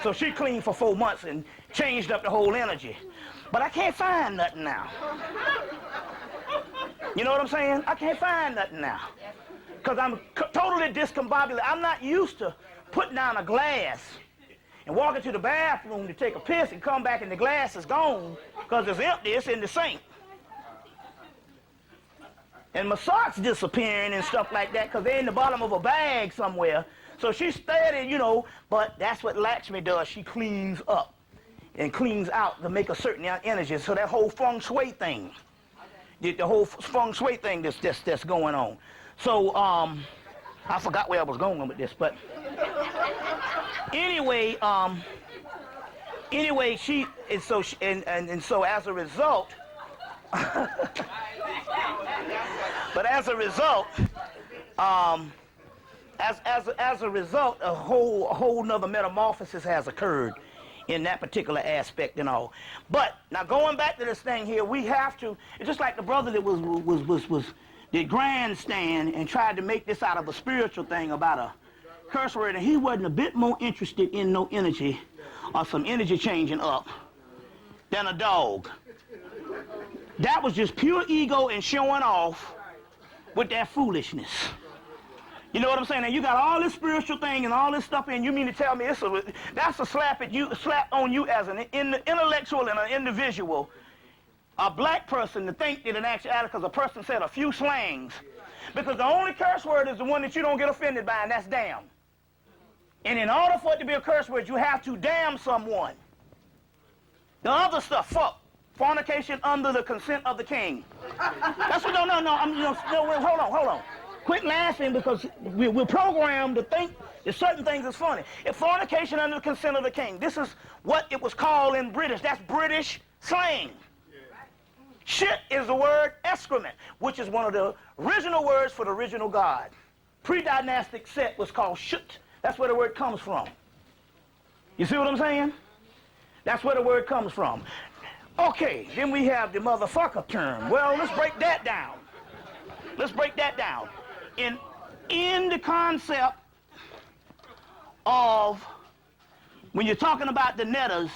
So she cleaned for 4 months and changed up the whole energy. But I can't find nothing now. You know what I'm saying? I can't find nothing now. Because I'm totally discombobulated. I'm not used to putting down a glass and walking to the bathroom to take a piss and come back and the glass is gone because it's empty, it's in the sink. And my socks disappearing and stuff like that because they're in the bottom of a bag somewhere. So she's steady, you know, but that's what Lakshmi does. She cleans up and cleans out to make a certain energy. So that whole feng shui thing, the whole feng shui thing that's going on. So I forgot where I was going with this, but anyway, she and so so as a result, but as a result, as a result, a whole nother metamorphosis has occurred in that particular aspect and all. But now going back to this thing here, we have to. It's just like the brother that was the grandstand and tried to make this out of a spiritual thing about a curse word, and he wasn't a bit more interested in no energy or some energy changing up than a dog. That was just pure ego and showing off with that foolishness. You know what I'm saying? Now you got all this spiritual thing and all this stuff, and you mean to tell me that's a slap on you as an intellectual and an individual, a black person, to think that in actuality, because a person said a few slangs, because the only curse word is the one that you don't get offended by, and that's damn. And in order for it to be a curse word, you have to damn someone. The other stuff, fuck, fornication under the consent of the king. That's what. Hold on. Quit laughing, because we're programmed to think that certain things is funny. If fornication under the consent of the king, this is what it was called in British. That's British slang. Shit is the word excrement, which is one of the original words for the original God. Pre-dynastic set was called shut. That's where the word comes from. You see what I'm saying? That's where the word comes from. Okay, then we have the motherfucker term. Well, let's break that down. Let's break that down. In the concept of, when you're talking about the netters,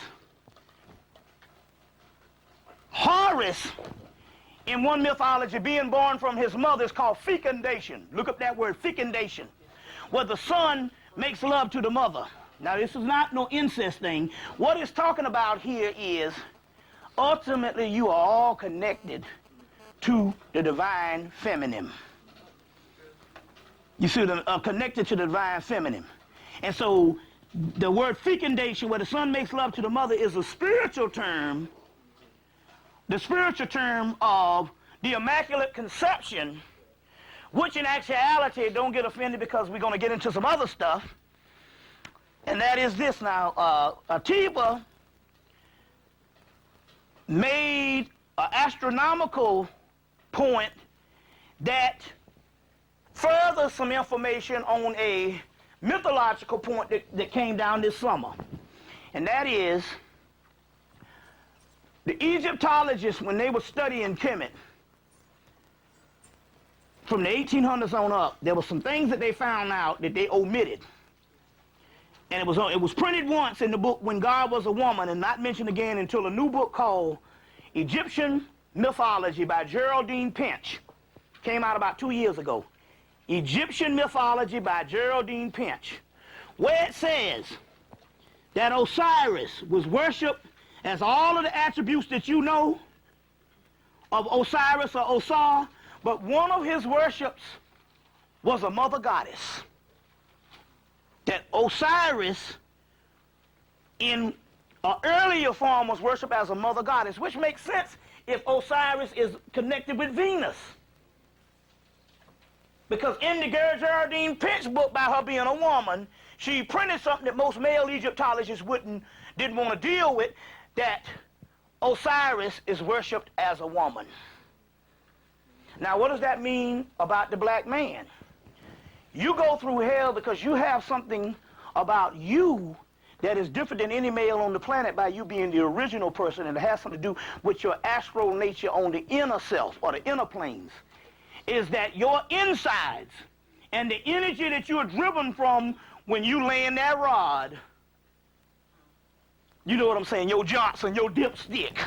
Horus, in one mythology, being born from his mother is called fecundation. Look up that word, fecundation, where the son makes love to the mother. Now, this is not no incest thing. What it's talking about here is, ultimately, you are all connected to the divine feminine. You see, connected to the divine feminine. And so, the word fecundation, where the son makes love to the mother, is a spiritual term. The spiritual term of the Immaculate Conception, which in actuality, don't get offended because we're going to get into some other stuff, and that is this now. Atiba made an astronomical point that furthers some information on a mythological point that came down this summer, and that is, the Egyptologists, when they were studying HEMMITT, from the 1800s on up, there were some things that they found out that they omitted. And it was printed once in the book When God Was a Woman, and not mentioned again until a new book called Egyptian Mythology by Geraldine Pinch came out about 2 years ago. Egyptian Mythology by Geraldine Pinch, where it says that Osiris was worshipped as all of the attributes that you know of Osiris or Osar, but one of his worships was a mother goddess. That Osiris, in an earlier form, was worshipped as a mother goddess, which makes sense if Osiris is connected with Venus. Because in the Geraldine Pinch book, by her being a woman, she printed something that most male Egyptologists didn't want to deal with, that Osiris is worshipped as a woman. Now, what does that mean about the black man? You go through hell because you have something about you that is different than any male on the planet by you being the original person, and it has something to do with your astral nature on the inner self or the inner planes, is that your insides and the energy that you are driven from when you lay in that rod you know what I'm saying, your Johnson, your dipstick,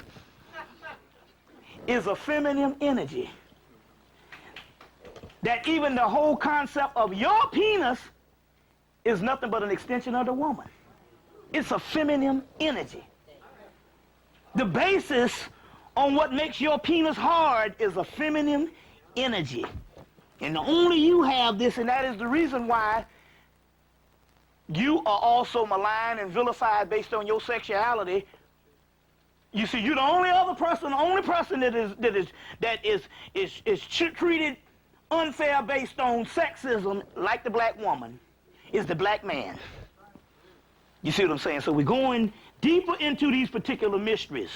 is a feminine energy. That even the whole concept of your penis is nothing but an extension of the woman. It's a feminine energy. The basis on what makes your penis hard is a feminine energy. And only you have this, and that is the reason why you are also maligned and vilified based on your sexuality. You see, you're the only person that is treated unfair based on sexism like the black woman is the black man. You see what I'm saying? So we're going deeper into these particular mysteries.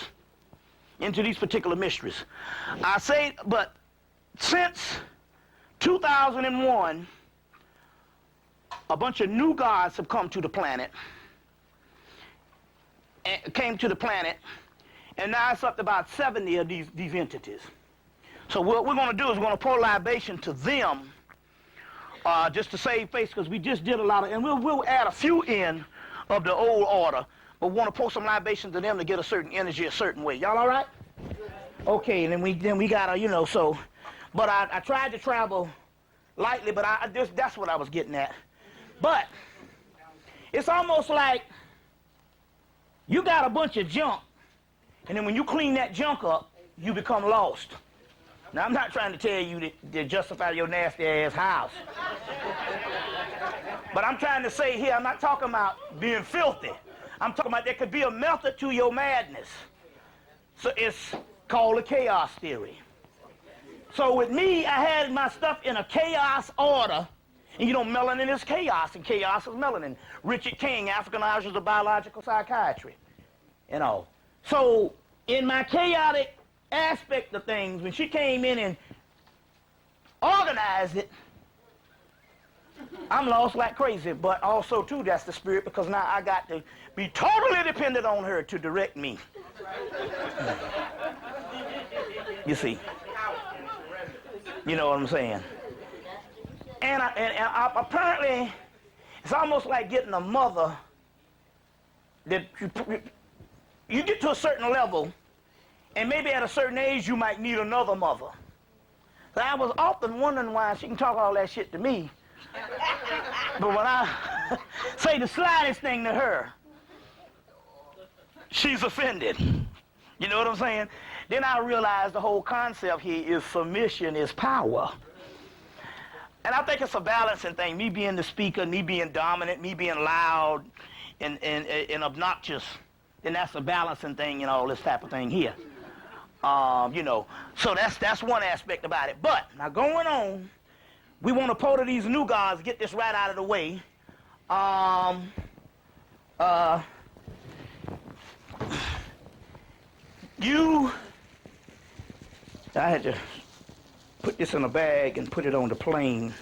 I say, but since 2001, a bunch of new gods have come to the planet, and now it's up to about 70 of these entities. So what we're going to do is we're going to pour libation to them, just to save face, because we just did a lot of, and we'll add a few in of the old order, but we want to pour some libation to them to get a certain energy a certain way. Y'all all right? Okay, and then we got to, so, but I tried to travel lightly, but that's what I was getting at. But it's almost like you got a bunch of junk, and then when you clean that junk up, you become lost. Now, I'm not trying to tell you to justify your nasty-ass house. But I'm trying to say here, I'm not talking about being filthy. I'm talking about there could be a method to your madness. So it's called a chaos theory. So with me, I had my stuff in a chaos order. And melanin is chaos, and chaos is melanin. Richard King, African Origins of Biological Psychiatry. So in my chaotic aspect of things, when she came in and organized it, I'm lost like crazy. But also, too, that's the spirit, because now I got to be totally dependent on her to direct me. You see. You know what I'm saying? And apparently, it's almost like getting a mother that you get to a certain level, and maybe at a certain age you might need another mother. So I was often wondering why she can talk all that shit to me, but when I say the slightest thing to her, she's offended. You know what I'm saying? Then I realized the whole concept here is submission is power. And I think it's a balancing thing, me being the speaker, me being dominant, me being loud and obnoxious, then that's a balancing thing and all this type of thing here. So that's one aspect about it. But now going on, we want to pour to these new gods, get this right out of the way. I had to put this in a bag and put it on the plane,